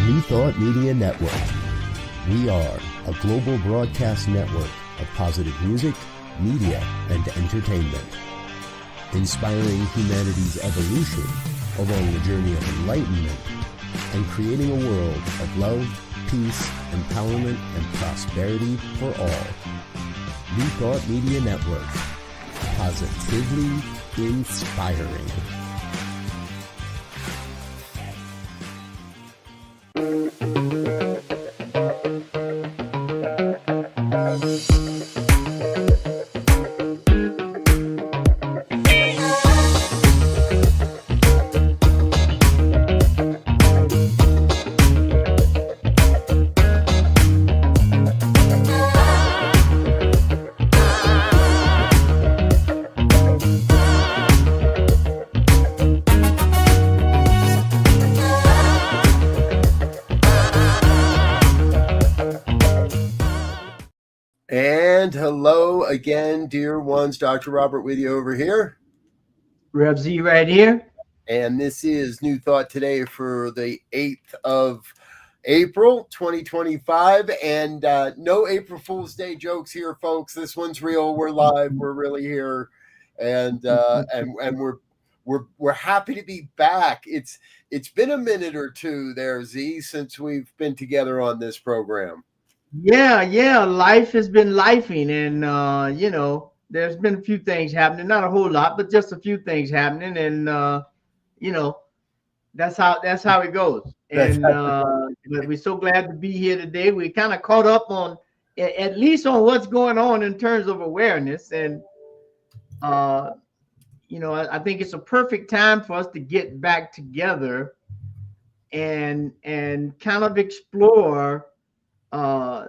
New Thought Media Network. We are a global broadcast network of positive music, media, and entertainment, inspiring humanity's evolution along the journey of enlightenment and creating a world of love, peace, empowerment, and prosperity for all. New Thought Media Network. Positively inspiring. And hello again, dear ones. Dr. Robert with you over here. Elzia right here. And this is New Thought Today for the 8th of April, 2025. And no April Fool's Day jokes here, folks. This one's real. We're live. We're really here. And we're happy to be back. It's been a minute or two there, Z, since we've been together on this program. Yeah. Life has been lifing, and there's been a few things happening. Not a whole lot, but just a few things happening, and that's how it goes. And but we're so glad to be here today. We kind of caught up on at least on what's going on in terms of awareness, and I think it's a perfect time for us to get back together and kind of explore. A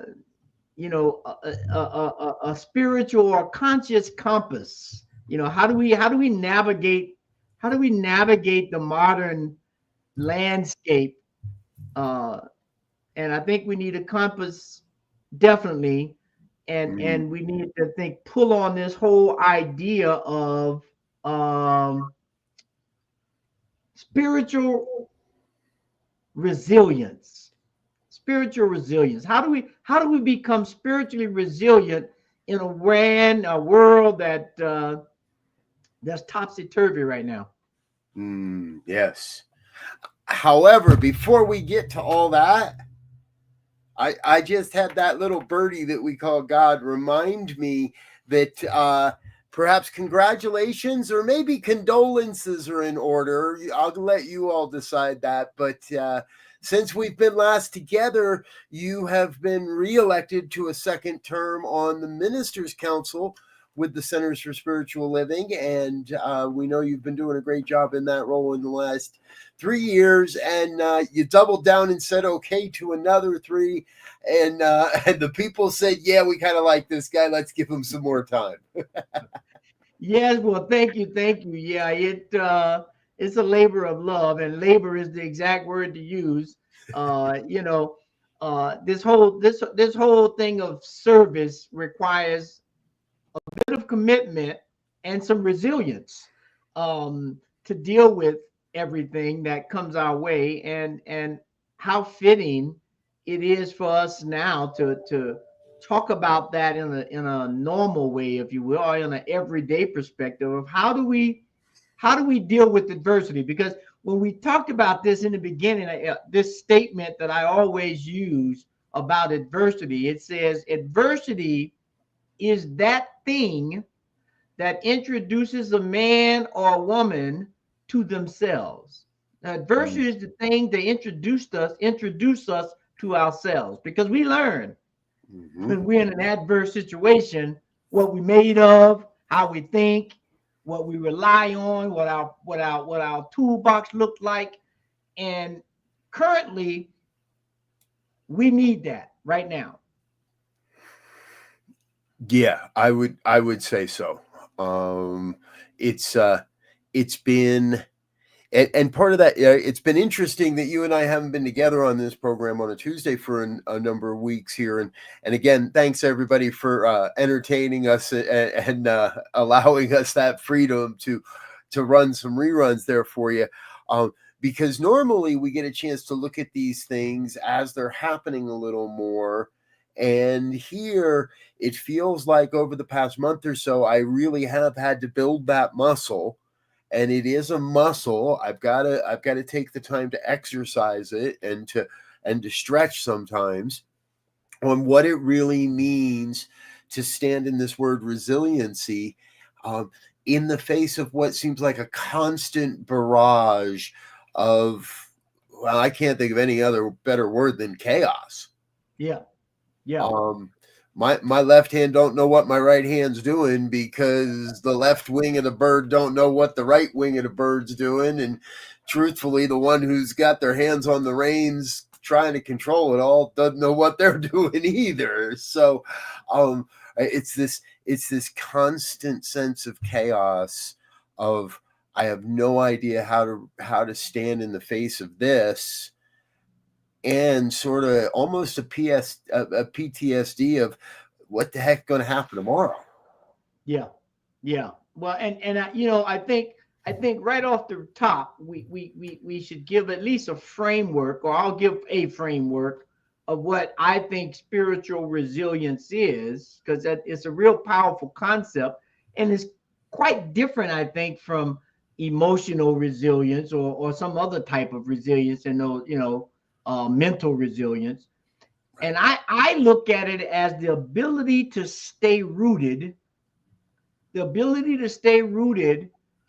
spiritual or conscious compass. How do we navigate the modern landscape? And I think we need a compass, definitely, and we need to pull on this whole idea of spiritual resilience. Spiritual resilience. How do we become spiritually resilient in a world that's topsy-turvy right now? Yes. However, before we get to all that, I just had that little birdie that we call God remind me that perhaps congratulations or maybe condolences are in order. I'll let you all decide that, but since we've been last together, you have been reelected to a second term on the Ministers' Council with the Centers for Spiritual Living, and we know you've been doing a great job in that role in the last 3 years, and you doubled down and said okay to another 3, and the people said, yeah, we kind of like this guy. Let's give him some more time. Yes, well, thank you. Yeah, it's a labor of love, and labor is the exact word to use. This whole thing of service requires a bit of commitment and some resilience to deal with everything that comes our way, and how fitting it is for us now to talk about that in a normal way, if you will, or in an everyday perspective of how do we deal with adversity. Because when we talked about this in the beginning, this statement that I always use about adversity, it says adversity is that thing that introduces a man or a woman to themselves. Now, adversity is the thing that introduce us to ourselves, because we learn when we're in an adverse situation what we made of, how we think, what we rely on, what our toolbox looked like. And currently we need that right now. Yeah, I would say so. It's been, and part of that, it's been interesting that you and I haven't been together on this program on a Tuesday for a number of weeks here. And again, thanks everybody for entertaining us and allowing us that freedom to run some reruns there for you. because normally we get a chance to look at these things as they're happening a little more. And here it feels like over the past month or so, I really have had to build that muscle. And it is a muscle. I've got to take the time to exercise it and to stretch sometimes on what it really means to stand in this word resiliency, in the face of what seems like a constant barrage of, well, I can't think of any other better word than chaos. Yeah. Yeah. My left hand don't know what my right hand's doing, because the left wing of the bird don't know what the right wing of the bird's doing. And truthfully, the one who's got their hands on the reins trying to control it all doesn't know what they're doing either. So it's this constant sense of chaos of, I have no idea how to stand in the face of this, and sort of almost a PTSD of what the heck going to happen tomorrow. Yeah. Yeah. Well, and I think right off the top, we should give at least a framework, or I'll give a framework of what I think spiritual resilience is, because that it's a real powerful concept, and it's quite different, I think, from emotional resilience or some other type of resilience, and mental resilience. And I look at it as the ability to stay rooted,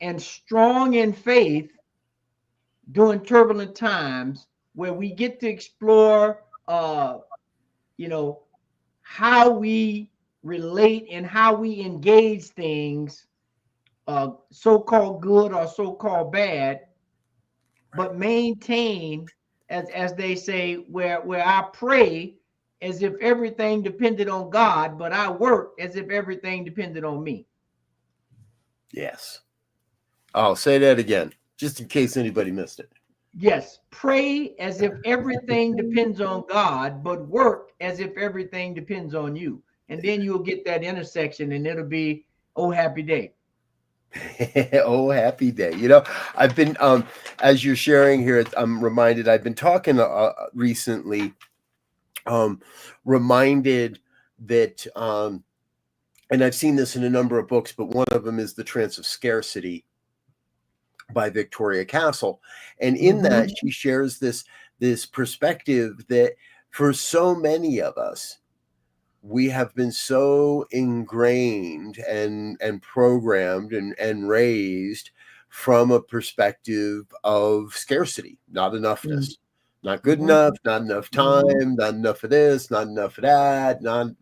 and strong in faith during turbulent times, where we get to explore, how we relate and how we engage things, so-called good or so-called bad, but maintain, as they say, where I pray as if everything depended on God, but I work as if everything depended on me. Yes. I'll say that again, just in case anybody missed it. Yes, pray as if everything depends on God, but work as if everything depends on you. And then you'll get that intersection, and it'll be, oh, happy day. Oh, happy day. I've been, as you're sharing here, I'm reminded, I've been talking recently, reminded that, and I've seen this in a number of books, but one of them is The Trance of Scarcity by Victoria Castle. And in that, she shares this perspective that for so many of us, we have been so ingrained and programmed and raised from a perspective of scarcity, not enoughness, not good enough, not enough time, not enough of this, not enough of that, not.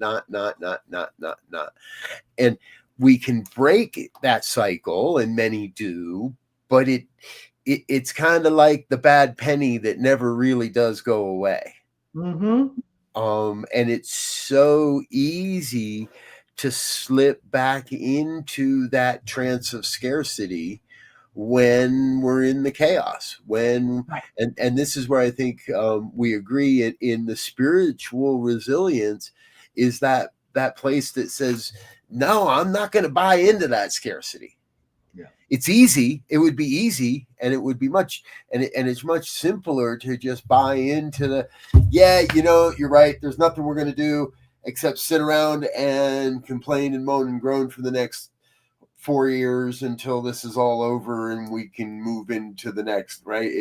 And we can break that cycle, and many do, but it's kind of like the bad penny that never really does go away. And it's so easy to slip back into that trance of scarcity when we're in the chaos, and this is where I think we agree in the spiritual resilience is that place that says, no, I'm not going to buy into that scarcity. It's easy. It would be easy, and it would be it's much simpler to just buy into you're right. There's nothing we're going to do except sit around and complain and moan and groan for the next 4 years until this is all over and we can move into the next, right?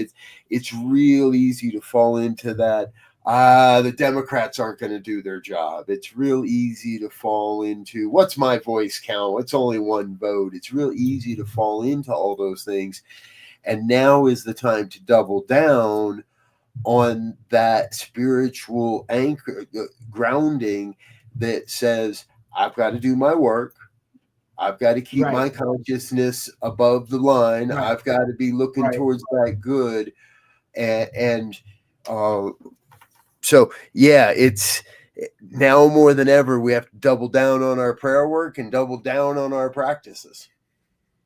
It's real easy to fall into that. The Democrats aren't going to do their job. It's real easy to fall into, what's my voice count? It's only one vote. It's real easy to fall into all those things. And now is the time to double down on that spiritual anchor, grounding that says, I've got to do my work. I've got to keep my consciousness above the line. I've got to be looking towards that good. So, yeah, it's now more than ever, we have to double down on our prayer work and double down on our practices.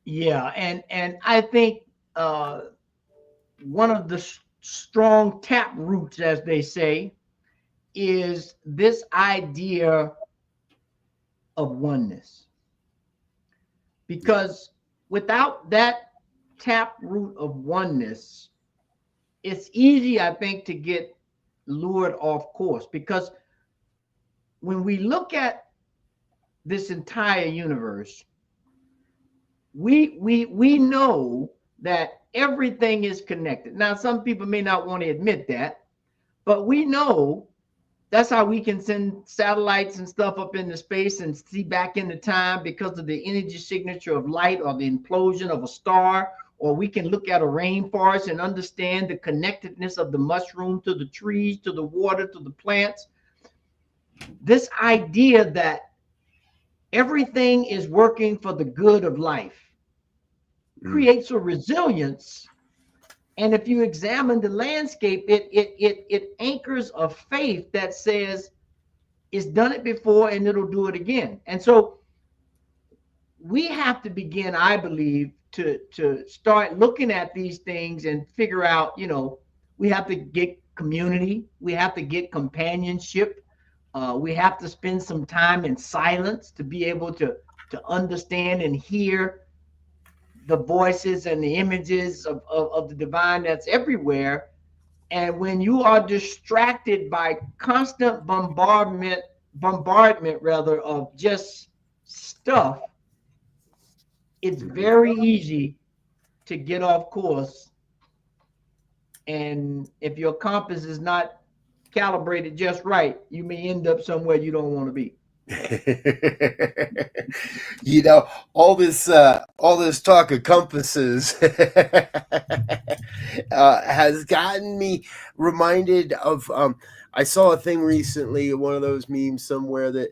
Yeah. And I think one of the strong tap roots, as they say, is this idea of oneness. Because without that tap root of oneness, it's easy, I think, to get lured off course, because when we look at this entire universe, we know that everything is connected. Now, some people may not want to admit that, but we know. That's how we can send satellites and stuff up into space and see back into time, because of the energy signature of light or the implosion of a star. Or we can look at a rainforest and understand the connectedness of the mushroom to the trees, to the water, to the plants. This idea that everything is working for the good of life creates a resilience. And if you examine the landscape, it anchors a faith that says it's done it before and it'll do it again. And so we have to begin, I believe, to start looking at these things and figure out, we have to get community, we have to get companionship, we have to spend some time in silence to be able to understand and hear the voices and the images of the divine that's everywhere. And when you are distracted by constant bombardment rather, of just stuff, it's very easy to get off course. And if your compass is not calibrated just right, you may end up somewhere you don't want to be. All this talk of compasses has gotten me reminded of I saw a thing recently, one of those memes somewhere, that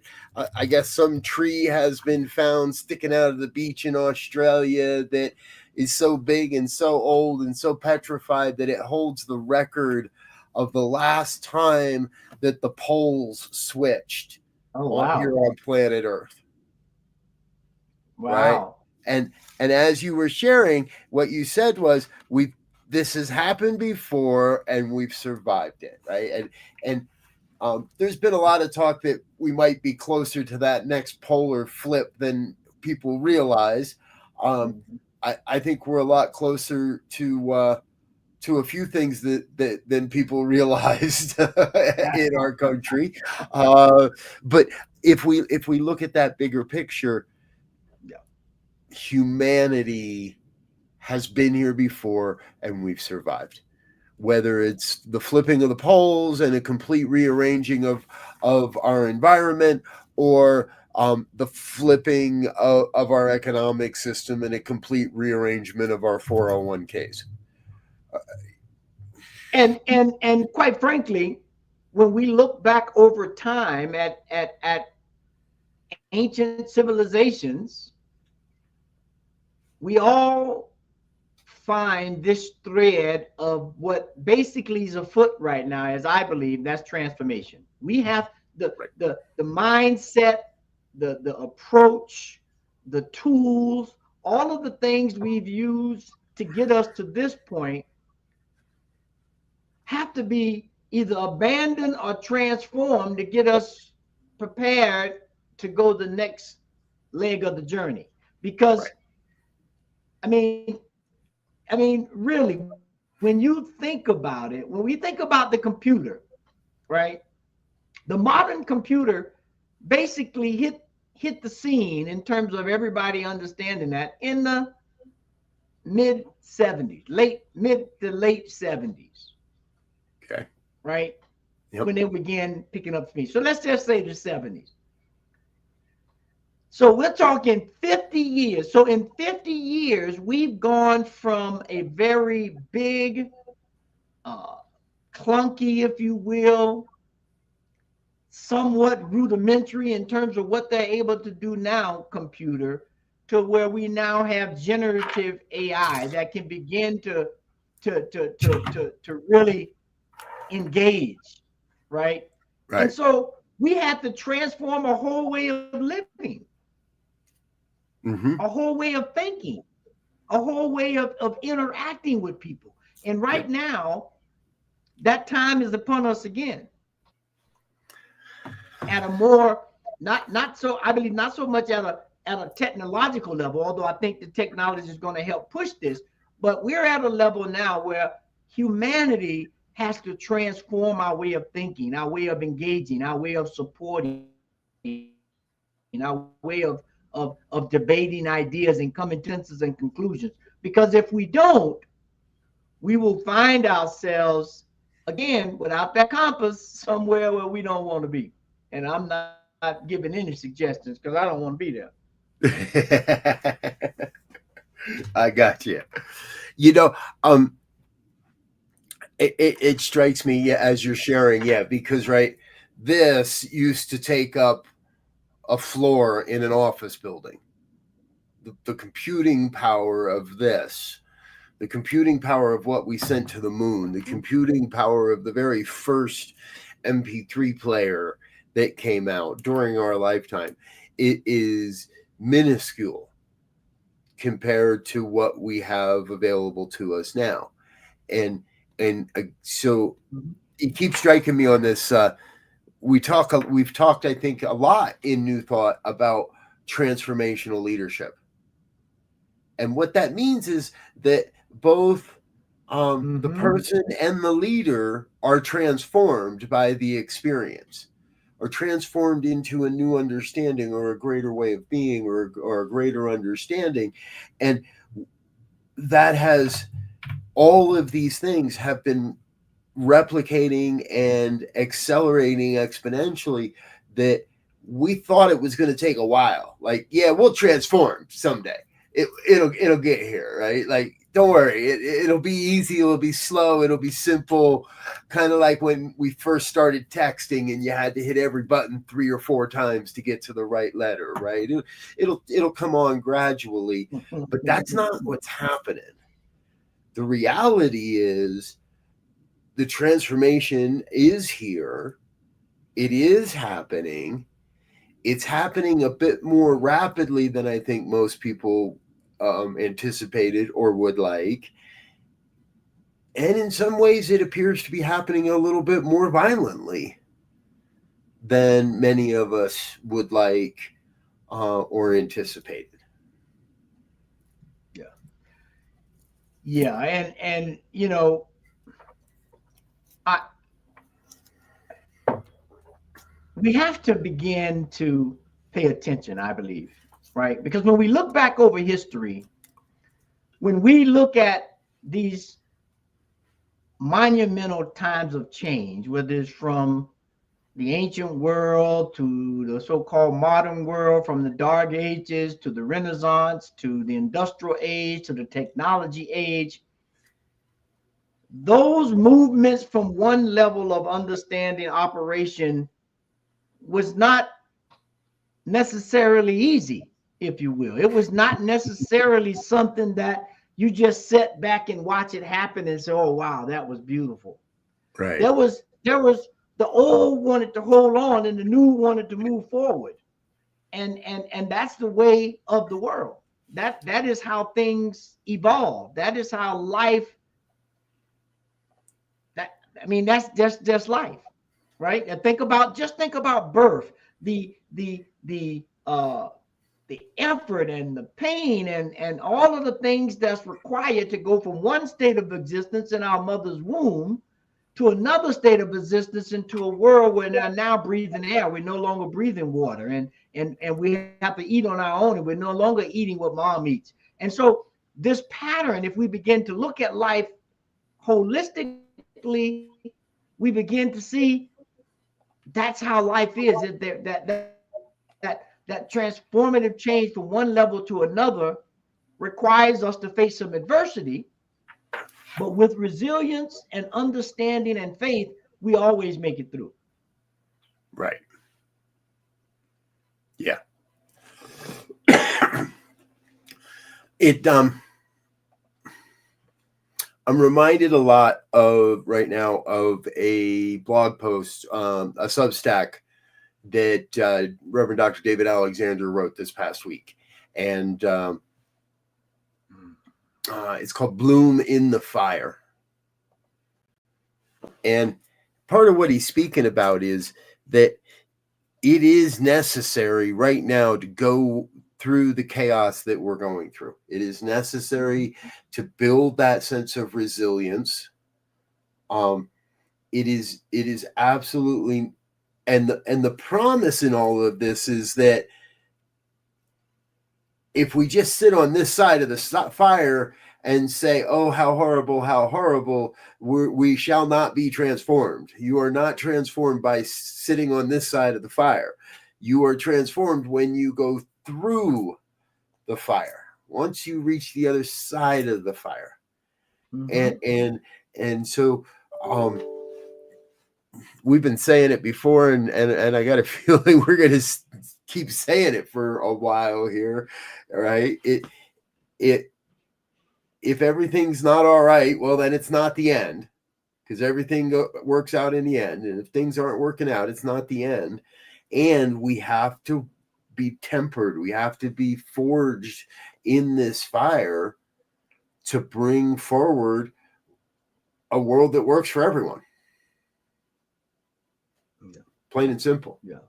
I guess some tree has been found sticking out of the beach in Australia that is so big and so old and so petrified that it holds the record of the last time that the poles switched. Oh, wow. Here on planet Earth. Wow. Right? And as you were sharing, what you said was, this has happened before and we've survived it, right? And there's been a lot of talk that we might be closer to that next polar flip than people realize. I think we're a lot closer to a few things than people realized in our country. But if we look at that bigger picture, humanity has been here before and we've survived. Whether it's the flipping of the poles and a complete rearranging of our environment, or the flipping of our economic system and a complete rearrangement of our 401ks. And quite frankly, when we look back over time at ancient civilizations, we all find this thread of what basically is afoot right now, as I believe, that's transformation. We have the mindset, the approach, the tools, all of the things we've used to get us to this point have to be either abandoned or transformed to get us prepared to go the next leg of the journey. Because I mean, really, when you think about it, when we think about the computer, right? The modern computer basically hit the scene in terms of everybody understanding that in the mid 70s, mid to late 70s. Okay. Right? Yep. When they began picking up speed. So let's just say the 70s. So we're talking 50 years. So in 50 years, we've gone from a very big, clunky, if you will, somewhat rudimentary in terms of what they're able to do now, computer, to where we now have generative AI that can begin to really engage, right? And so we have to transform a whole way of living, a whole way of thinking, a whole way of interacting with people. And right now, that time is upon us again. At a more, not so, I believe, not so much at a technological level, although I think the technology is going to help push this, but we're at a level now where humanity has to transform our way of thinking, our way of engaging, our way of supporting, our way of debating ideas and coming to consensus and conclusions. Because if we don't, we will find ourselves again without that compass somewhere where we don't want to be. And I'm not giving any suggestions because I don't want to be there. I got you. You know, um, it strikes me, yeah, as you're sharing, yeah, because right, this used to take up a floor in an office building. The computing power of this, the computing power of what we sent to the moon, the computing power of the very first MP3 player that came out during our lifetime, it is minuscule compared to what we have available to us now. And so it keeps striking me on this. We've talked, I think, a lot in New Thought about transformational leadership. And what that means is that both the person and the leader are transformed by the experience, or transformed into a new understanding or a greater way of being, or a greater understanding. And that has, all of these things have been replicating and accelerating exponentially, that we thought it was going to take a while. Like, yeah, we'll transform someday. It'll get here, right? Like, don't worry, it'll be easy, it'll be slow, it'll be simple, kind of like when we first started texting and you had to hit every button 3 or 4 times to get to the right letter, right? It'll come on gradually, but that's not what's happening. The reality is the transformation is here. It is happening. It's happening a bit more rapidly than I think most people anticipated or would like. And in some ways, it appears to be happening a little bit more violently than many of us would like or anticipated. Yeah, and you know, I we have to begin to pay attention, I believe, right? Because when we look back over history, when we look at these monumental times of change, whether it's from the ancient world to the so-called modern world, from the Dark Ages to the Renaissance to the Industrial Age to the Technology Age, those movements from one level of understanding operation was not necessarily easy, if you will. It was not necessarily something that you just sit back and watch it happen and say, oh wow, that was beautiful. Right. There was the old wanted to hold on and the new wanted to move forward. And that's the way of the world. That is how things evolve. That is how life, that's just life, right? And think about birth, the effort and the pain and all of the things that's required to go from one state of existence in our mother's womb to another state of existence into a world where they're now breathing air. We're no longer breathing water, and we have to eat on our own, and we're no longer eating what mom eats. And so this pattern, if we begin to look at life holistically, we begin to see that's how life is. That transformative change from one level to another requires us to face some adversity, but with resilience and understanding and faith, we always make it through. Right. Yeah. I'm reminded a lot of right now of a blog post, a Substack that Reverend Dr. David Alexander wrote this past week. And it's called Bloom in the Fire. And part of what he's speaking about is that it is necessary right now to go through the chaos that we're going through. It is necessary to build that sense of resilience. It is absolutely, and the promise in all of this is that if we just sit on this side of the fire and say, "Oh, how horrible," we shall not be transformed. You are not transformed by sitting on this side of the fire. You are transformed when you go through the fire. Once you reach the other side of the fire, and so we've been saying it before, and I got a feeling we're going to keep saying it for a while here, right? If everything's not all right, well, then it's not the end, because everything works out in the end. And if things aren't working out, it's not the end. And we have to be tempered. We have to be forged in this fire to bring forward a world that works for everyone. Yeah. Plain and simple. Yeah.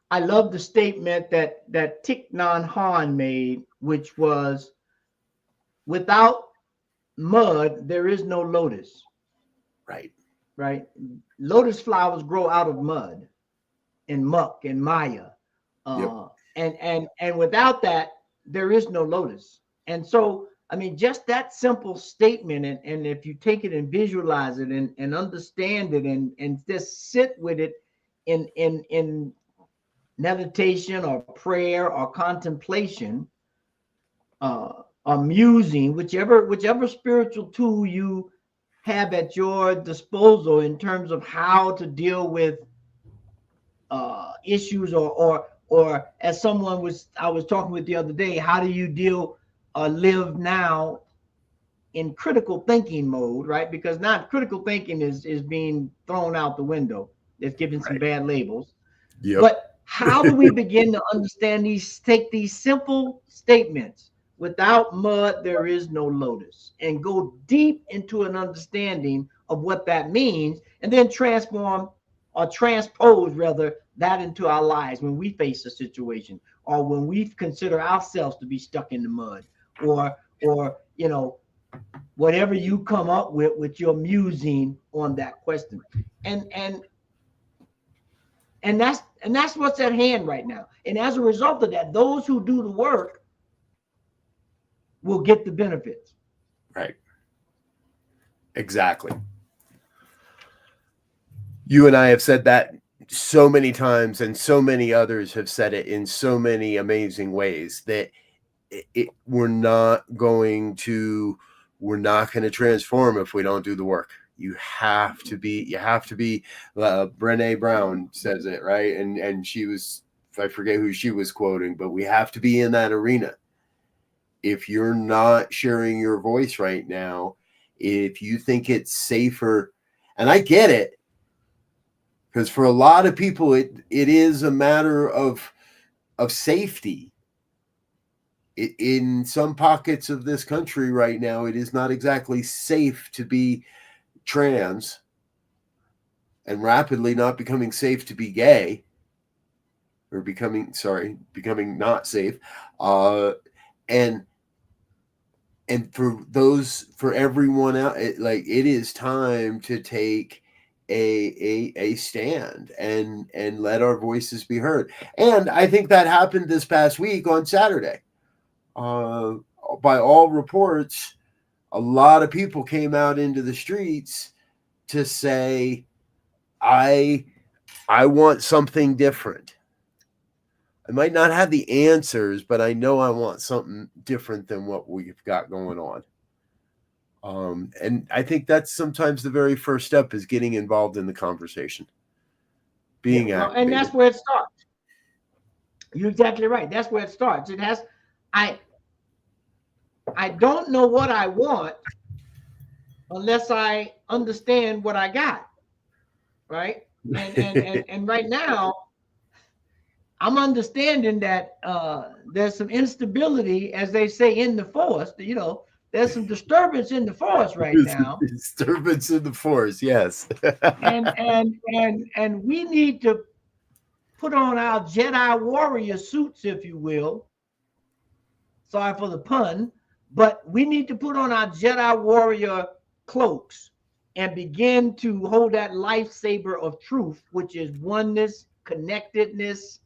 I love the statement that Thich Nhat Hanh made, which was, without mud, there is no lotus. Right. Lotus flowers grow out of mud and muck and maya. And without that, there is no lotus. And so, I mean, just that simple statement, and if you take it and visualize it and understand it and just sit with it in meditation or prayer or contemplation, or musing, whichever spiritual tool you have at your disposal in terms of how to deal with issues, or as someone I was talking with the other day, how do you live now in critical thinking mode, right? Because now critical thinking is being thrown out the window. It's given some bad labels. But how do we begin to understand take these simple statements, without mud, there is no lotus, and go deep into an understanding of what that means, and then transform or transpose rather that into our lives when we face a situation, or when we consider ourselves to be stuck in the mud, or whatever you come up with your musing on that question. And that's what's at hand right now. And as a result of that, those who do the work will get the benefits. Right. Exactly. You and I have said that so many times, and so many others have said it in so many amazing ways, that we're not going to transform if we don't do the work. You have to be Brené Brown says it, right? And she was, I forget who she was quoting, but we have to be in that arena. If you're not sharing your voice right now, if you think it's safer, and I get it, because for a lot of people it is a matter of safety. In some pockets of this country right now, it is not exactly safe to be trans, and rapidly not becoming safe to be gay, or becoming not safe. And for everyone else, it is time to take a stand and let our voices be heard. And I think that happened this past week on Saturday. By all reports, a lot of people came out into the streets to say, I want something different. I might not have the answers, but I know I want something different than what we've got going on. And I think that's sometimes the very first step, is getting involved in the conversation, being activated. And that's where it starts. You're exactly right. That's where it starts. I don't know what I want unless I understand what I got, right? And right now, I'm understanding that there's some instability, as they say, in the forest. There's some disturbance in the forest right now. Disturbance in the forest, yes. and we need to put on our Jedi warrior suits, if you will. Sorry for the pun, but we need to put on our Jedi warrior cloaks and begin to hold that lifesaver of truth, which is oneness, connectedness,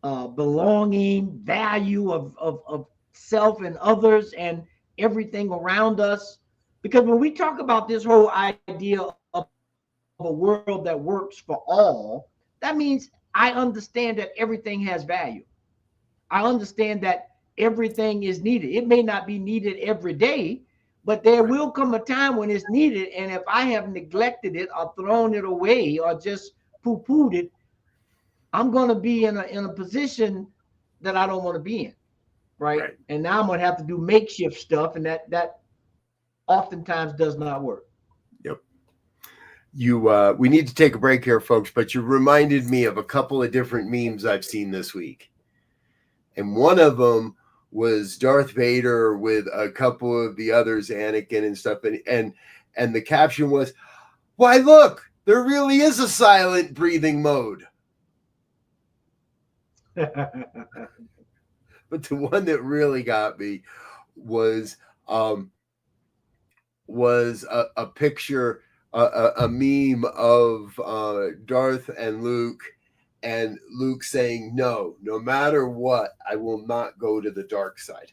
belonging, value of self and others and everything around us. Because when we talk about this whole idea of a world that works for all, that means I understand that everything has value. I understand that everything is needed. It may not be needed every day, but there will come a time when it's needed. And if I have neglected it or thrown it away or just poo-pooed it, I'm going to be in a position that I don't want to be in, right? And now I'm going to have to do makeshift stuff, and that oftentimes does not work. Yep. We need to take a break here, folks, but you reminded me of a couple of different memes I've seen this week. And one of them was Darth Vader with a couple of the others, Anakin and stuff. And the caption was, "Why, look, there really is a silent breathing mode." But the one that really got me was a picture, a meme of Darth and Luke saying, no matter what, I will not go to the dark side.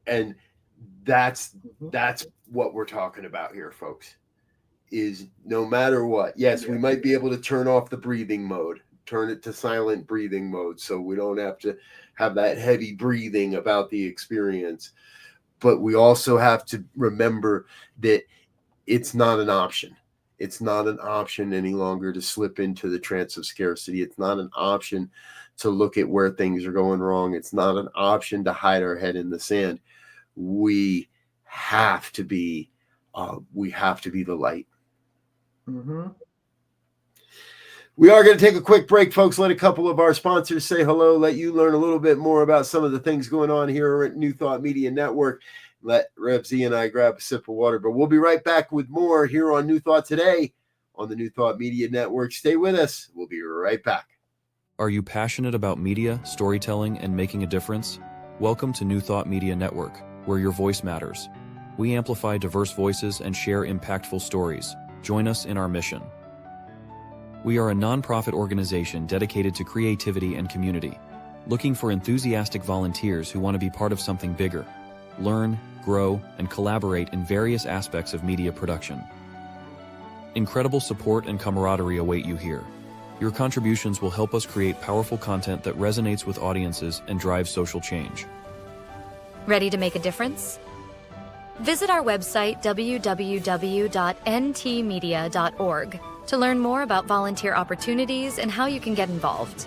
And that's what we're talking about here, folks, is no matter what. Yes, we might be able to turn off the breathing mode, turn it to silent breathing mode, so we don't have to have that heavy breathing about the experience. But we also have to remember that it's not an option. It's not an option any longer to slip into the trance of scarcity. It's not an option to look at where things are going wrong. It's not an option to hide our head in the sand. We have to be the light. Mm-hmm. We are going to take a quick break, folks. Let a couple of our sponsors say hello, let you learn a little bit more about some of the things going on here at New Thought Media Network. Let Elzia and I grab a sip of water, but we'll be right back with more here on New Thought Today on the New Thought Media Network. Stay with us. We'll be right back. Are you passionate about media, storytelling, and making a difference? Welcome to New Thought Media Network, where your voice matters. We amplify diverse voices and share impactful stories. Join us in our mission. We are a nonprofit organization dedicated to creativity and community, looking for enthusiastic volunteers who want to be part of something bigger. Learn, grow, and collaborate in various aspects of media production. Incredible support and camaraderie await you here. Your contributions will help us create powerful content that resonates with audiences and drives social change. Ready to make a difference? Visit our website www.ntmedia.org to learn more about volunteer opportunities and how you can get involved.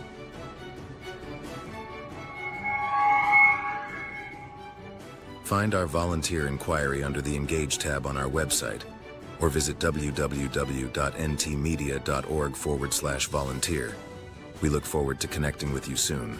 Find our volunteer inquiry under the Engage tab on our website, or visit www.ntmedia.org/volunteer. We look forward to connecting with you soon.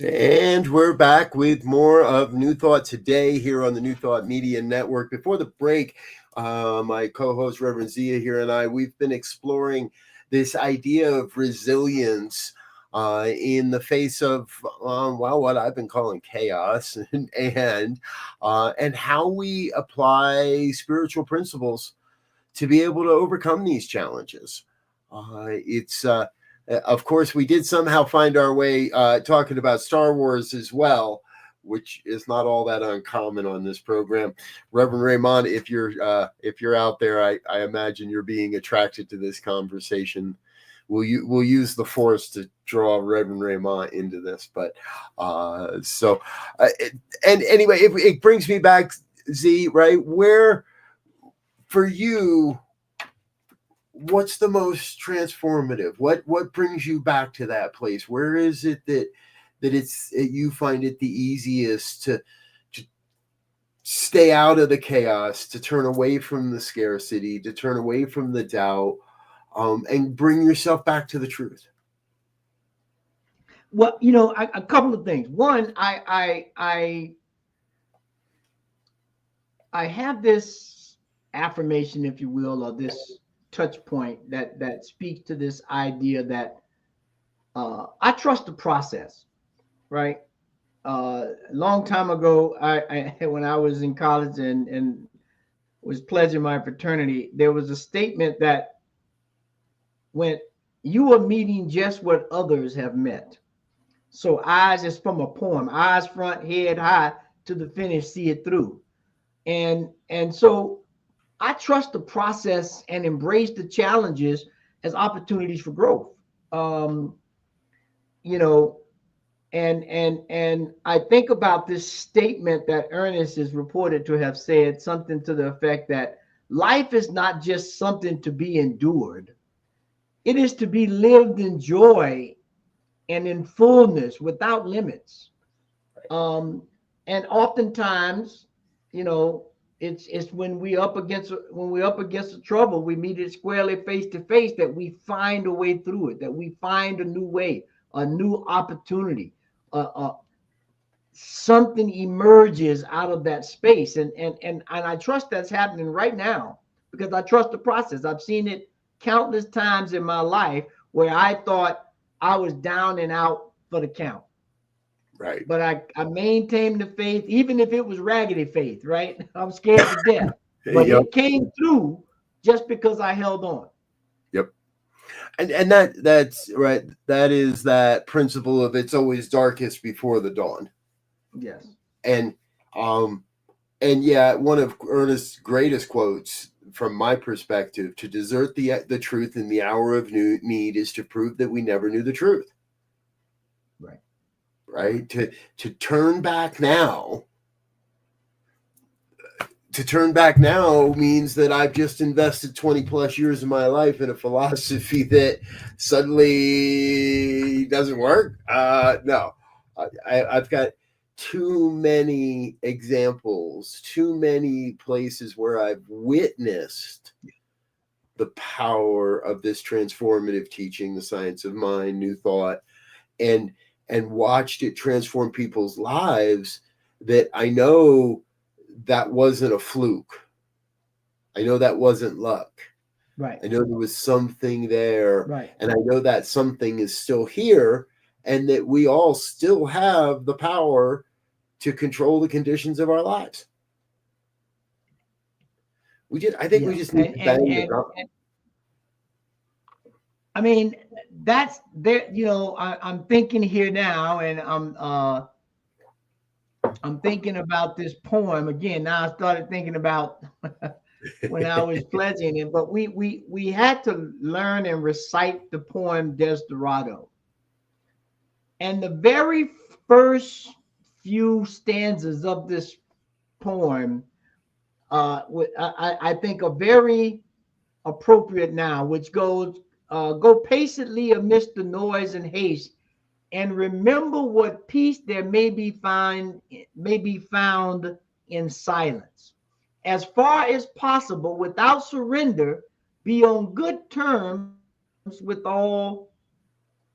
And we're back with more of New Thought Today here on the New Thought Media Network. Before the break, my co-host Reverend Zia here and I, we've been exploring this idea of resilience in the face of, what I've been calling chaos and how we apply spiritual principles to be able to overcome these challenges. Of course, we did somehow find our way talking about Star Wars as well, which is not all that uncommon on this program. Reverend Raymond, if you're out there, I imagine you're being attracted to this conversation. We'll use the Force to draw Reverend Raymond into this, but and anyway, it brings me back, Z, right? Where for you, what's the most transformative? What brings you back to that place? Where is it that you find it the easiest to stay out of the chaos, to turn away from the scarcity, to turn away from the doubt, and bring yourself back to the truth? Well, a couple of things. One, I have this affirmation, if you will, or this touch point that speaks to this idea that I trust the process, right? A long time ago, I when I was in college and was pledging my fraternity, there was a statement that when you are meeting just what others have met. So eyes is from a poem, eyes front, head high to the finish, see it through. And so I trust the process and embrace the challenges as opportunities for growth. You know, and I think about this statement that Ernest is reported to have said, something to the effect that life is not just something to be endured. It is to be lived in joy and in fullness without limits. And oftentimes, it's when we're up against the trouble, we meet it squarely face to face, that we find a way through it, that we find a new way, a new opportunity, something emerges out of that space, and I trust that's happening right now because I trust the process. I've seen it countless times in my life where I thought I was down and out for the count. Right. But I maintained the faith, even if it was raggedy faith, right? I'm scared to death. But Yep. it came through just because I held on. Yep. And that's right. That is that principle of it's always darkest before the dawn. Yes. And yeah, one of Ernest's greatest quotes from my perspective: to desert the truth in the hour of need is to prove that we never knew the truth. Right. To turn back now. To turn back now means that I've just invested 20 plus years of my life in a philosophy that suddenly doesn't work. No, I've got too many examples, too many places where I've witnessed the power of this transformative teaching, the science of mind, new thought, and watched it transform people's lives, that I know that wasn't a fluke. I know that wasn't luck. Right. I know there was something there. Right. And I know that something is still here, and that we all still have the power to control the conditions of our lives. I think we just need to bang the drum. I mean, that's there. I'm thinking here now, and I'm thinking about this poem again. Now I started thinking about when I was pledging it, but we had to learn and recite the poem Desperado. And the very first few stanzas of this poem, I think are very appropriate now, which goes, go patiently amidst the noise and haste, and remember what peace there may be found in silence. As far as possible, without surrender, be on good terms with all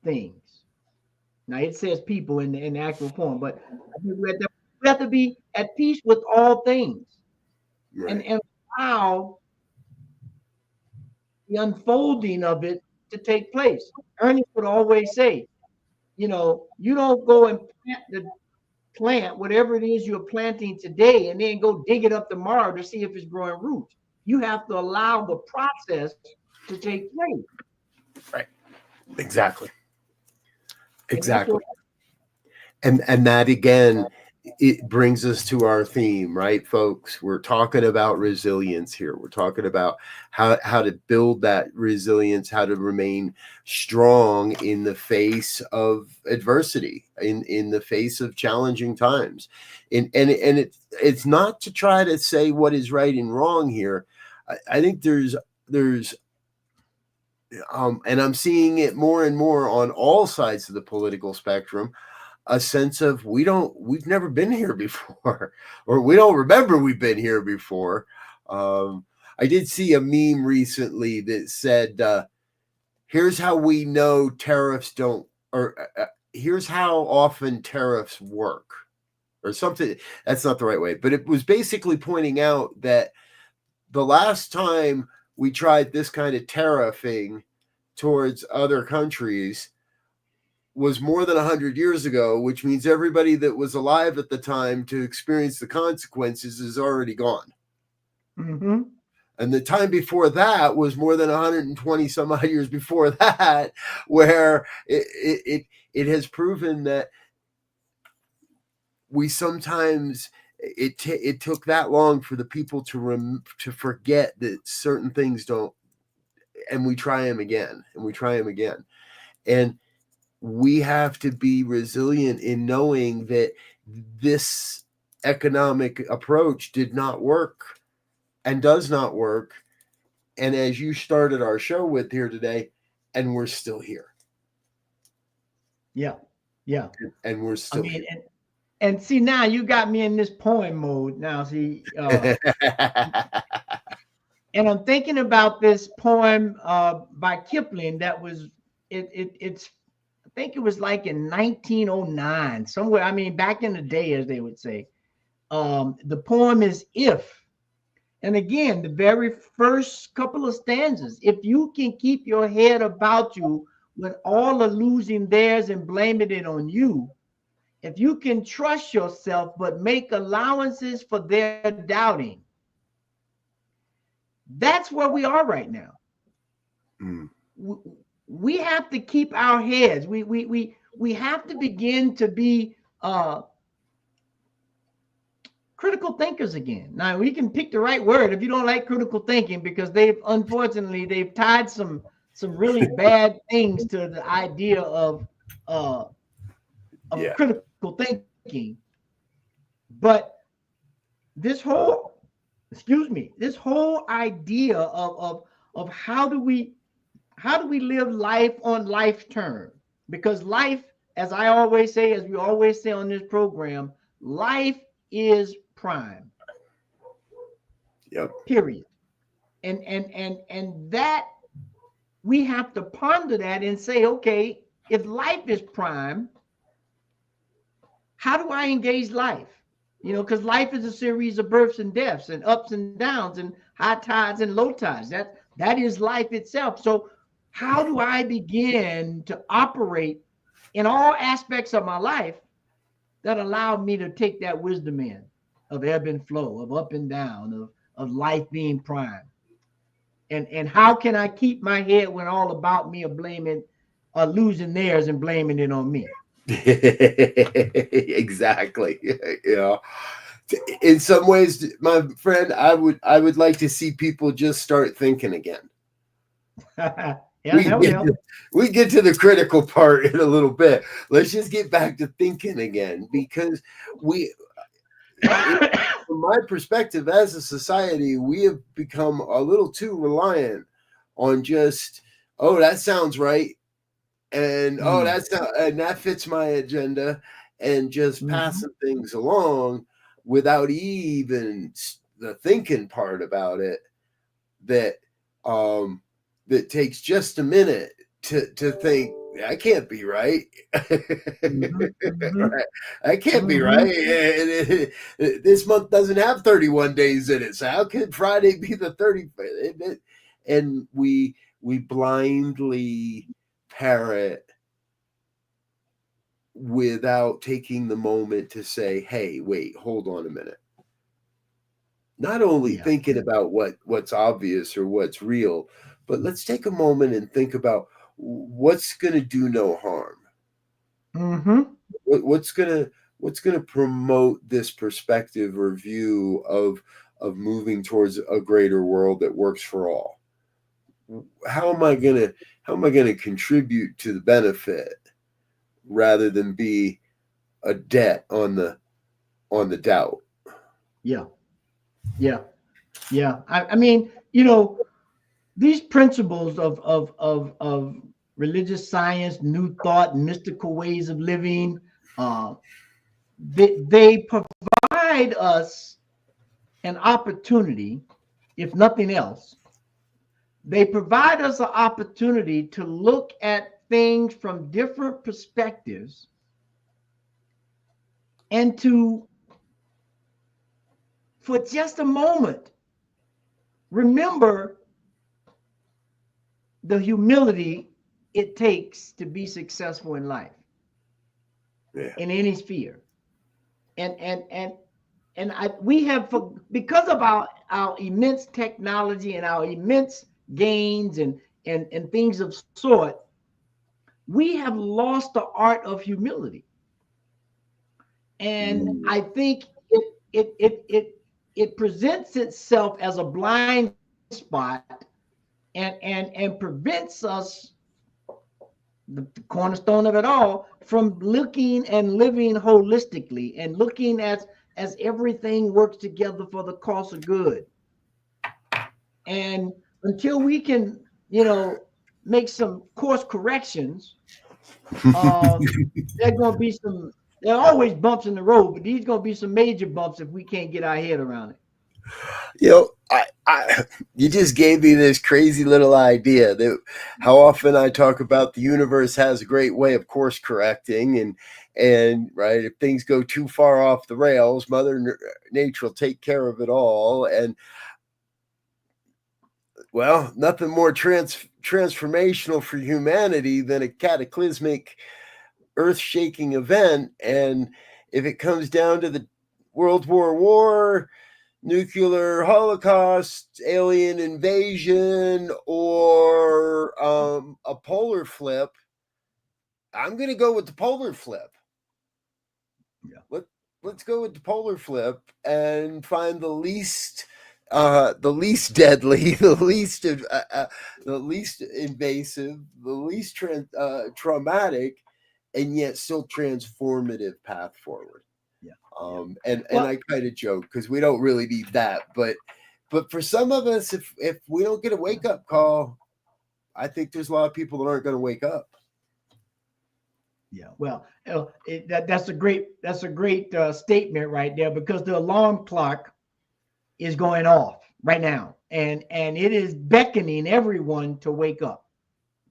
things. Now it says people in the actual poem, but we have to be at peace with all things, Right. and allow the unfolding of it to take place. Ernest would always say, you don't go and plant whatever it is you're planting today and then go dig it up tomorrow to see if it's growing roots. You have to allow the process to take place. Right. Exactly. And that again, it brings us to our theme, right, folks? We're talking about resilience here. We're talking about how to build that resilience, how to remain strong in the face of adversity, in the face of challenging times. And it's not to try to say what is right and wrong here. I think there's and I'm seeing it more and more on all sides of the political spectrum, a sense of we've never been here before, or we don't remember we've been here before. I did see a meme recently that said, here's how we know tariffs don't, or here's how often tariffs work, or something. That's not the right way, but it was basically pointing out that the last time we tried this kind of tariffing towards other countries was more than 100 years ago, which means everybody that was alive at the time to experience the consequences is already gone. Mm-hmm. And the time before that was more than 120 some odd years before that, where it has proven that we sometimes it took that long for the people to forget that certain things don't, and we try them again, and we try them again, and we have to be resilient in knowing that this economic approach did not work and does not work. And as you started our show with here today, and we're still here. Yeah. Yeah. And we're still here. And see, now you got me in this poem mode now. See, and I'm thinking about this poem by Kipling that was it's I think it was like in 1909 somewhere. I mean, back in the day, as they would say. The poem is If. And again, the very first couple of stanzas: if you can keep your head about you when all are losing theirs and blaming it on you, if you can trust yourself but make allowances for their doubting, that's where we are right now. Mm. We have to keep our heads. We have to begin to be critical thinkers again. Now, we can pick the right word if you don't like critical thinking, because they've tied some really bad things to the idea of critical thinking. But this whole idea of how do we live life on life term, because life, as I always say, as we always say on this program, life is prime. Yep. Period. And that we have to ponder that and say, okay, if life is prime, how do I engage life? You know, because life is a series of births and deaths and ups and downs and high tides and low tides. That is life itself. So how do I begin to operate in all aspects of my life that allowed me to take that wisdom in of ebb and flow, of up and down, of life being prime? And how can I keep my head when all about me are blaming, are losing theirs and blaming it on me? Exactly. Yeah. In some ways, my friend, I would like to see people just start thinking again. We get to the critical part in a little bit. Let's just get back to thinking again, because from my perspective, as a society, we have become a little too reliant on just, oh, that sounds right, and oh, that fits my agenda, and just passing things along without even the thinking part about it. That takes just a minute to think, I can't be right. Right. I can't be right. This month doesn't have 31 days in it. So how could Friday be the 30th? And we blindly parrot without taking the moment to say, hey, wait, hold on a minute. Not only thinking about what's obvious or what's real, but let's take a moment and think about what's going to do no harm. What's going to promote this perspective or view of moving towards a greater world that works for all? How am I going to contribute to the benefit rather than be a debt on the doubt? Yeah. I mean, you know, these principles of religious science, new thought, mystical ways of living, They provide us an opportunity, if nothing else. They provide us an opportunity to look at things from different perspectives and to, for just a moment, remember the humility it takes to be successful in life, in any sphere. We have, because of our immense technology and our immense gains and things of sort, we have lost the art of humility. And I think it presents itself as a blind spot and prevents us, the cornerstone of it all, from looking and living holistically and looking as everything works together for the cause of good. And until we can, make some course corrections, there are always bumps in the road, but these going to be some major bumps if we can't get our head around it. You just gave me this crazy little idea that how often I talk about the universe has a great way of course correcting, and right, if things go too far off the rails, Mother Nature will take care of it all. And well, nothing more transformational for humanity than a cataclysmic, earth-shaking event. And if it comes down to the World War, nuclear holocaust, alien invasion, or a polar flip, I'm going to go with the polar flip. Yeah. Let's go with the polar flip and find the least deadly, the least invasive, the least traumatic, and yet still transformative path forward. And I kind of joke because we don't really need that, but for some of us, if we don't get a wake up call, I think there's a lot of people that aren't going to wake up. Yeah, well, that's a great statement right there, because the alarm clock is going off right now, and it is beckoning everyone to wake up.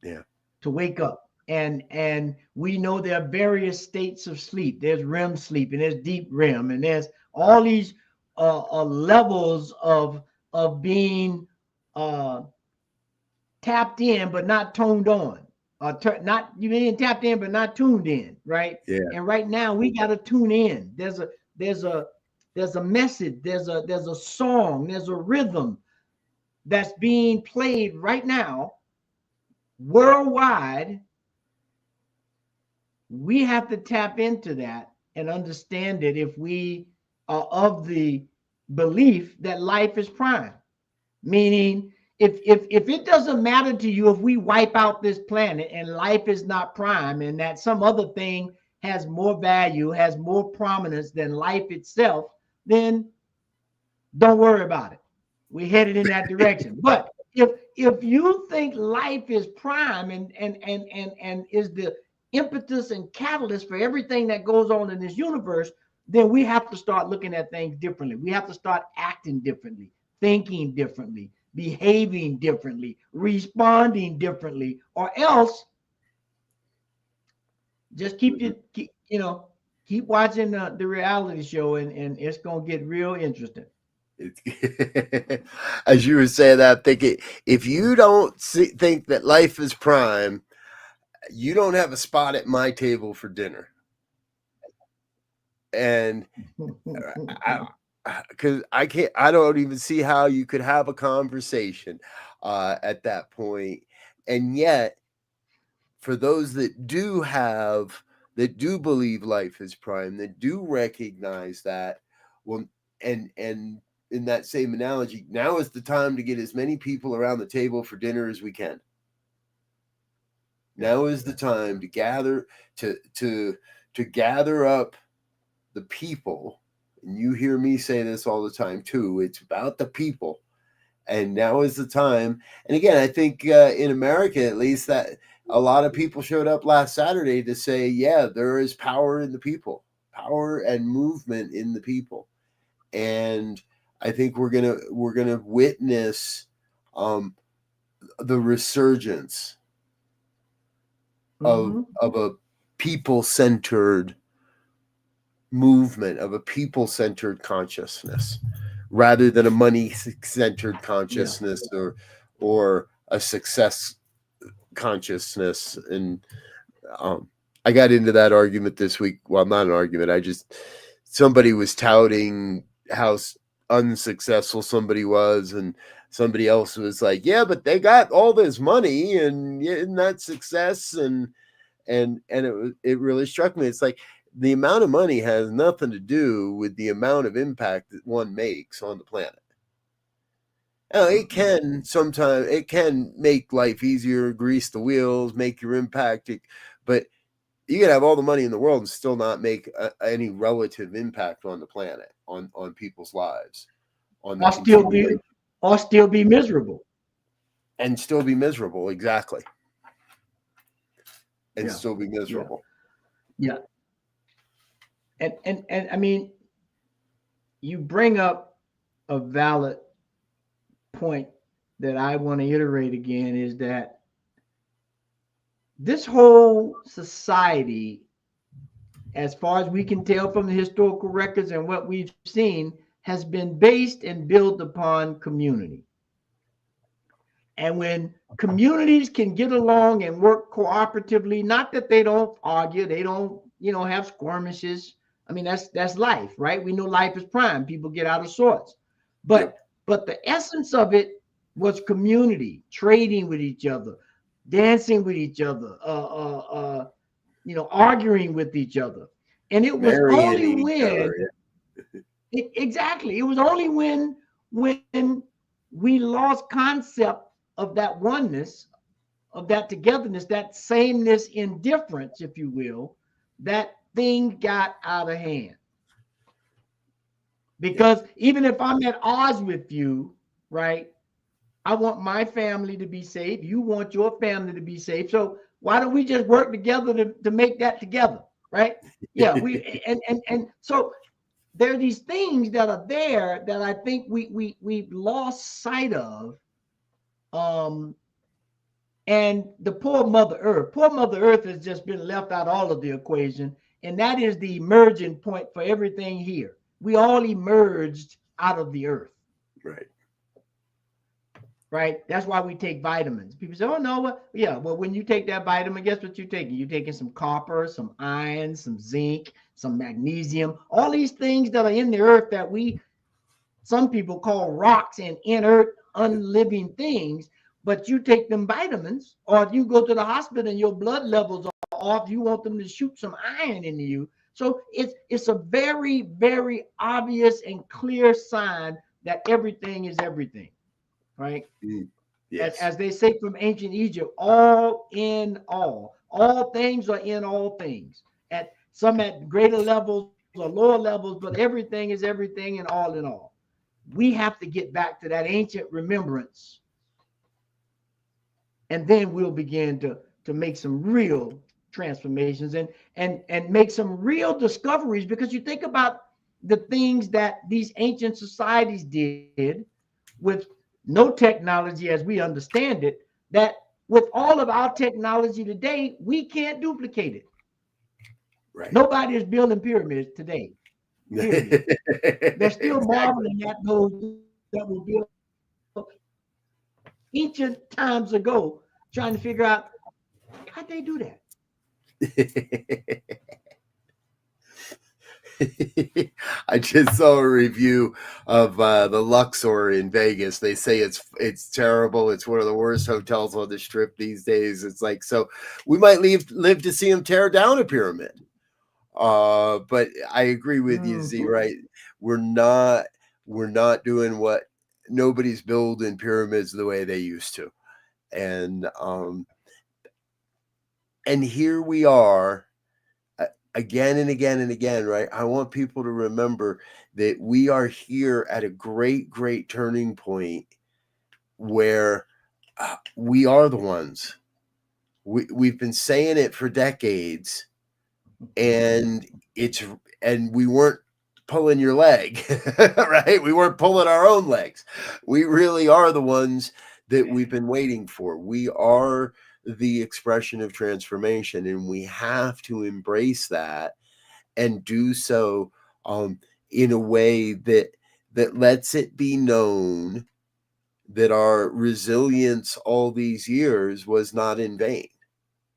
Yeah, to wake up. And we know there are various states of sleep. There's REM sleep, and there's deep REM, and there's all these levels of being tapped in but not toned on, not you being tapped in but not tuned in, right? Yeah. And right now we got to tune in. There's a message. There's a song. There's a rhythm that's being played right now worldwide. We have to tap into that and understand it if we are of the belief that life is prime. Meaning, if it doesn't matter to you if we wipe out this planet and life is not prime, and that some other thing has more value, has more prominence than life itself, then don't worry about it. We're headed in that direction. But if you think life is prime and is the impetus and catalyst for everything that goes on in this universe, then we have to start looking at things differently. We have to start acting differently, thinking differently, behaving differently, responding differently, or else just keep watching the reality show, and it's gonna get real interesting. As you were saying that, I'm thinking, if you don't think that life is prime, you don't have a spot at my table for dinner. And because I don't even see how you could have a conversation at that point. And yet, for those that do believe life is prime, that do recognize that, well, and in that same analogy, now is the time to get as many people around the table for dinner as we can. Now is the time to gather gather up the people. And you hear me say this all the time too. It's about the people. And now is the time. And again, I think in America, at least, that a lot of people showed up last Saturday to say, yeah, there is power in the people, power and movement in the people. And I think we're gonna witness the resurgence of a people-centered movement, of a people-centered consciousness, rather than a money-centered consciousness or a success consciousness. And I got into that argument this week. Well, not an argument. Somebody was touting how unsuccessful somebody was, and somebody else was like, yeah, but they got all this money, and isn't that success? And it really struck me. It's like, the amount of money has nothing to do with the amount of impact that one makes on the planet. Now, it can make life easier, grease the wheels, make your impact, but you can have all the money in the world and still not make any relative impact on the planet, on people's lives, or still be miserable, and still be miserable. Exactly. And Yeah. still be miserable. Yeah. And I mean, you bring up a valid point that I want to iterate again, is that this whole society, as far as we can tell from the historical records and what we've seen, has been based and built upon community. And when communities can get along and work cooperatively, not that they don't argue, they don't, have skirmishes. I mean, that's life, right? We know life is prime. People get out of sorts. But the essence of it was community, trading with each other, dancing with each other, arguing with each other. And it was only when exactly. It was only when we lost concept of that oneness, of that togetherness, that sameness in difference, if you will, that thing got out of hand. Because even if I'm at odds with you, right, I want my family to be safe. You want your family to be safe. So why don't we just work together to make that together, right? Yeah, and so there are these things that are there that I think we've lost sight of. And the poor Mother Earth has just been left out all of the equation, and that is the emerging point for everything here. We all emerged out of the earth. Right. That's why we take vitamins. People say, oh, no, well, when you take that vitamin, guess what you're taking? You're taking some copper, some iron, some zinc, some magnesium, all these things that are in the earth that some people call rocks and inert, unliving things. But you take them vitamins, or if you go to the hospital and your blood levels are off, you want them to shoot some iron into you. So it's a very, very obvious and clear sign that everything is everything, right? Yes. As they say from ancient Egypt, all in all. All things are in all things. At greater levels or lower levels, but everything is everything and all in all. We have to get back to that ancient remembrance. And then we'll begin to make some real transformations and make some real discoveries, because you think about the things that these ancient societies did with no technology as we understand it, that with all of our technology today, we can't duplicate it. Right. Nobody is building pyramids today. They're still marveling at those that were built ancient times ago, trying to figure out how'd they do that. I just saw a review of the Luxor in Vegas. They say it's terrible. It's one of the worst hotels on the Strip these days. It's like, so we might live to see them tear down a pyramid. But I agree with you, Z. Right? We're not doing what nobody's building pyramids the way they used to, and here we are. Again and again and again, right? I want people to remember that we are here at a great, great turning point where we are the ones we've been saying it for decades, and we weren't pulling your leg, right? We weren't pulling our own legs. We really are the ones that we've been waiting for. We are the expression of transformation, and we have to embrace that and do so in a way that lets it be known that our resilience all these years was not in vain.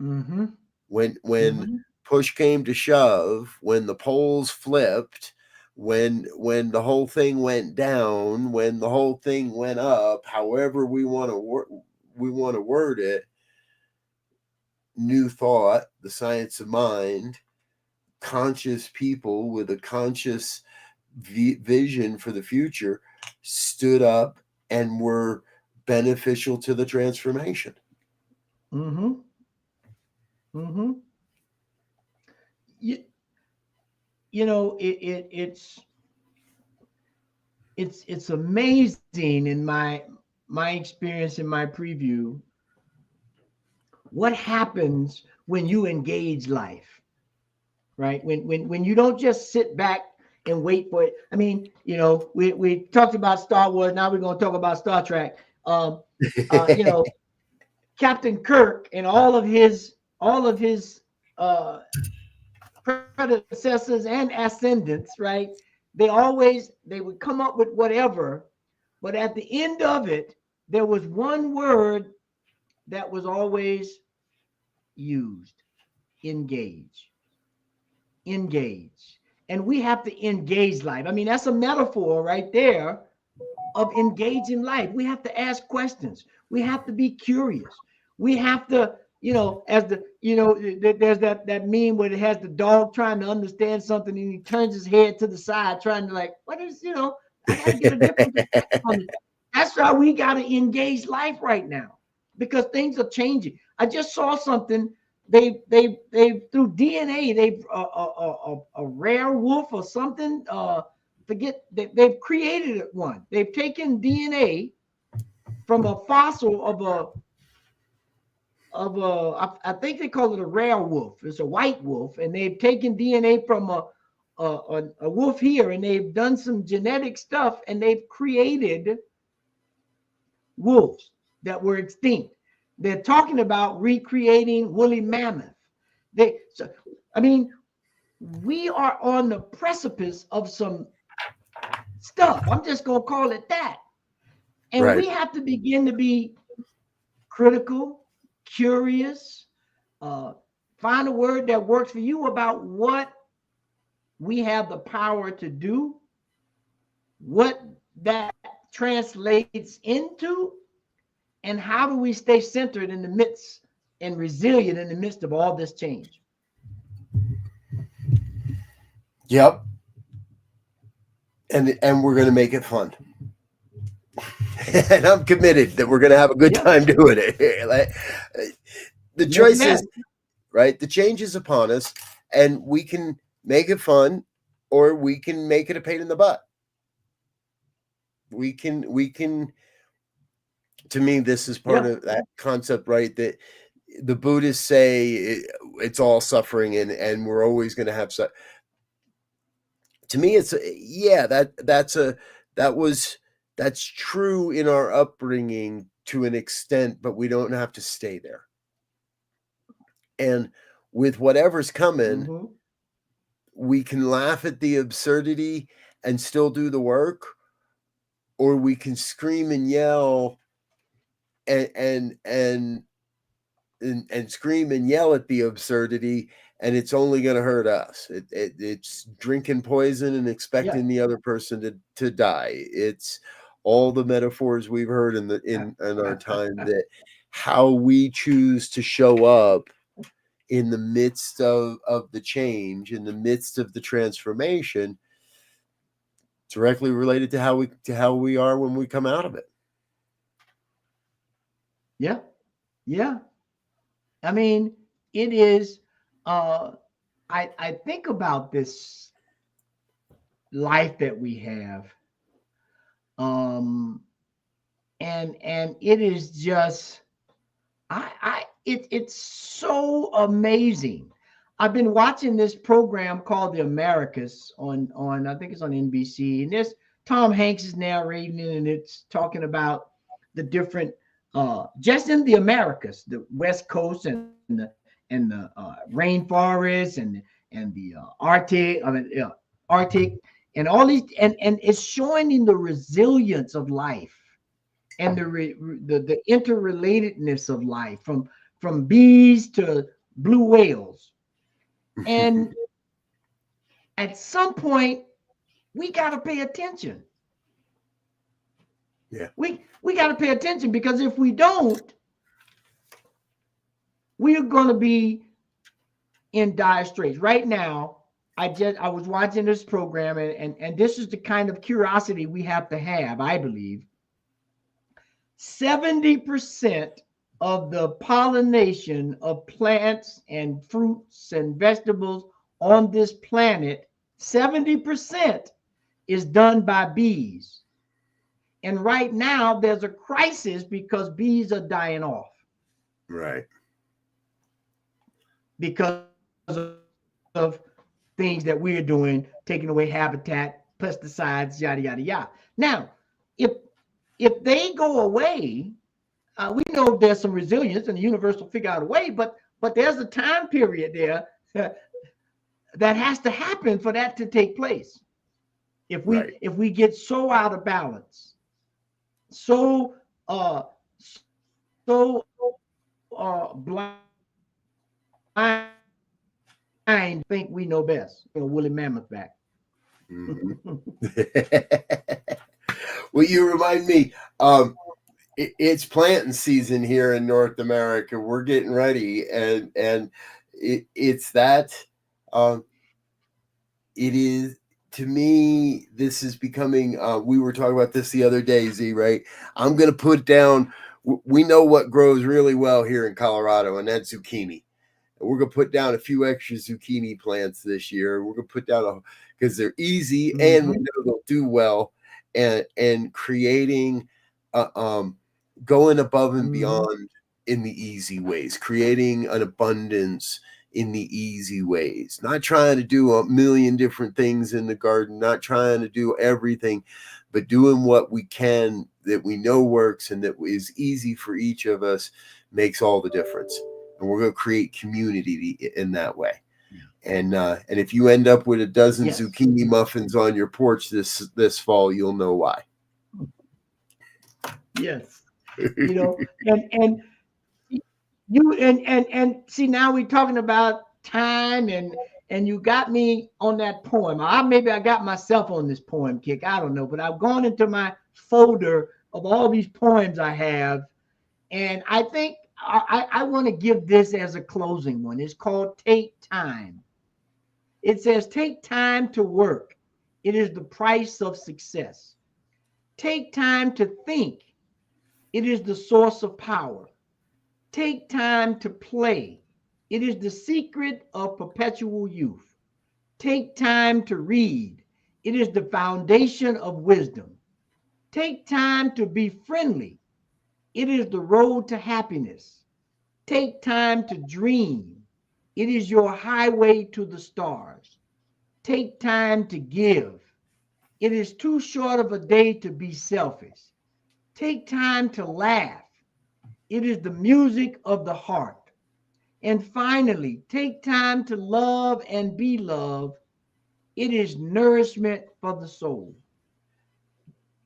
Mm-hmm. When push came to shove, when the poles flipped, when the whole thing went down, when the whole thing went up, however we want to word it, new thought, the science of mind, conscious people with a conscious vision for the future stood up and were beneficial to the transformation. Mm-hmm. Mm-hmm. You know, it's amazing in my experience, in my preview, what happens when you engage life, right? When you don't just sit back and wait for it. I mean, you know, we talked about Star Wars. Now we're going to talk about Star Trek. You know, Captain Kirk and all of his predecessors and ascendants, right? They would come up with whatever, but at the end of it, there was one word that was always used: engage. Engage. And we have to engage life. I mean, that's a metaphor right there of engaging life. We have to ask questions. We have to be curious. We have to, you know, there's that meme where it has the dog trying to understand something and he turns his head to the side, trying to like, what is, you know, I got to get a different perspective on it. That's how we got to engage life right now, because things are changing. I just saw something. They through DNA, they've a rare wolf or something. Forget that they've created one. They've taken DNA from a fossil I think they call it a rare wolf. It's a white wolf, and they've taken DNA from a wolf here, and they've done some genetic stuff, and they've created wolves that were extinct. They're talking about recreating woolly mammoth. I mean, we are on the precipice of some stuff. I'm just going to call it that. And Right. we have to begin to be critical, curious, find a word that works for you about what we have the power to do, what that translates into, and how do we stay centered in the midst and resilient in the midst of all this change. Yep. And we're going to make it fun. And I'm committed that we're going to have a good time doing it. Like, the choice is, right? The change is upon us, and we can make it fun, or we can make it a pain in the butt. We can, to me, this is part of that concept, right? That the Buddhists say it's all suffering, and we're always going to have suffering. To me, it's that's true in our upbringing to an extent, but we don't have to stay there. And with whatever's coming, we can laugh at the absurdity and still do the work, or we can scream and yell and scream and yell at the absurdity, and it's only going to hurt us. It's drinking poison and expecting the other person to die. It's all the metaphors we've heard in our time, that how we choose to show up in the midst of the change, in the midst of the transformation, directly related to how we are when we come out of it. Yeah. I mean, it is. I think about this life that we have, and it is just, it's so amazing. I've been watching this program called The Americas on I think it's on NBC, and this Tom Hanks is narrating it, and it's talking about the different just in the Americas, the West Coast and the rainforest and the Arctic, Arctic, and all these, and it's showing in the resilience of life and the interrelatedness of life, from bees to blue whales. And at some point, we got to pay attention. Yeah. We got to pay attention, because if we don't, we're going to be in dire straits. Right now, I was watching this program, and this is the kind of curiosity we have to have, I believe. 70% of the pollination of plants and fruits and vegetables on this planet, 70% is done by bees. And right now there's a crisis because bees are dying off. Right. Because of things that we're doing, taking away habitat, pesticides, yada, yada, yada. Now, if they go away, we know there's some resilience and the universe will figure out a way, but there's a time period there that has to happen for that to take place. If we get so out of balance, so blind, think we know best. Woolly Mammoth back. Mm-hmm. Well, you remind me, it's planting season here in North America. We're getting ready, and it's that. It is, to me, this is becoming. We were talking about this the other day, Z. Right? I'm going to put down. We know what grows really well here in Colorado, and that's zucchini. We're going to put down a few extra zucchini plants this year. We're going to put down because they're easy, mm-hmm. and we know they'll do well, and creating, going above and beyond in the easy ways, creating an abundance in the easy ways, not trying to do a million different things in the garden, not trying to do everything, but doing what we can that we know works and that is easy for each of us makes all the difference. And we're going to create community in that way. Yeah. And if you end up with a dozen zucchini muffins on your porch this fall, you'll know why. Yes. And you and see, now we're talking about time, and you got me on that poem. Maybe I got myself on this poem kick. I don't know, but I've gone into my folder of all these poems I have, and I think I want to give this as a closing one. It's called Take Time. It says, take time to work. It is the price of success. Take time to think. It is the source of power. Take time to play. It is the secret of perpetual youth. Take time to read. It is the foundation of wisdom. Take time to be friendly. It is the road to happiness. Take time to dream. It is your highway to the stars. Take time to give. It is too short of a day to be selfish. Take time to laugh. It is the music of the heart. And finally, take time to love and be loved. It is nourishment for the soul.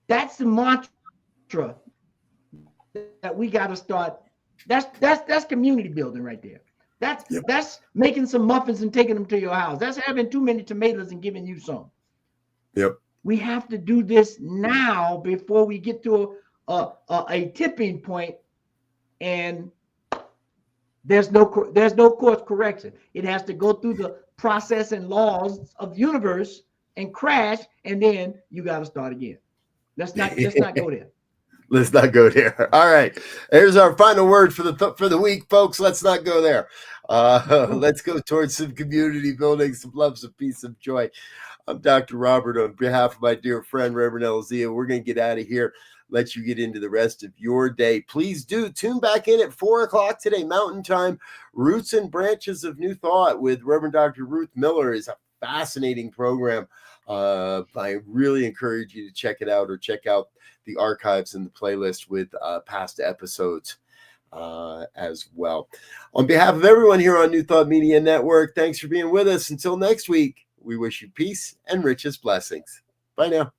That's the mantra that we got to start. That's community building right there. That's making some muffins and taking them to your house. That's having too many tomatoes and giving you some. Yep. We have to do this now before we get to a tipping point, and there's no course correction. It has to go through the process and laws of the universe and crash, and then you got to start again. Let's not go there. Let's not go there. All right. Here's our final word for the week, folks. Let's not go there. Let's go towards some community building, some love, some peace, some joy. I'm Dr. Robert on behalf of my dear friend, Reverend Elzia. We're going to get out of here. let you get into the rest of your day. Please do tune back in at 4 o'clock today, Mountain Time. Roots and Branches of New Thought with Reverend Dr. Ruth Miller is a fascinating program. I really encourage you to check it out, or check out the archives and the playlist with past episodes as well. On behalf of everyone here on New Thought Media Network, thanks for being with us. Until next week, we wish you peace and richest blessings. Bye now.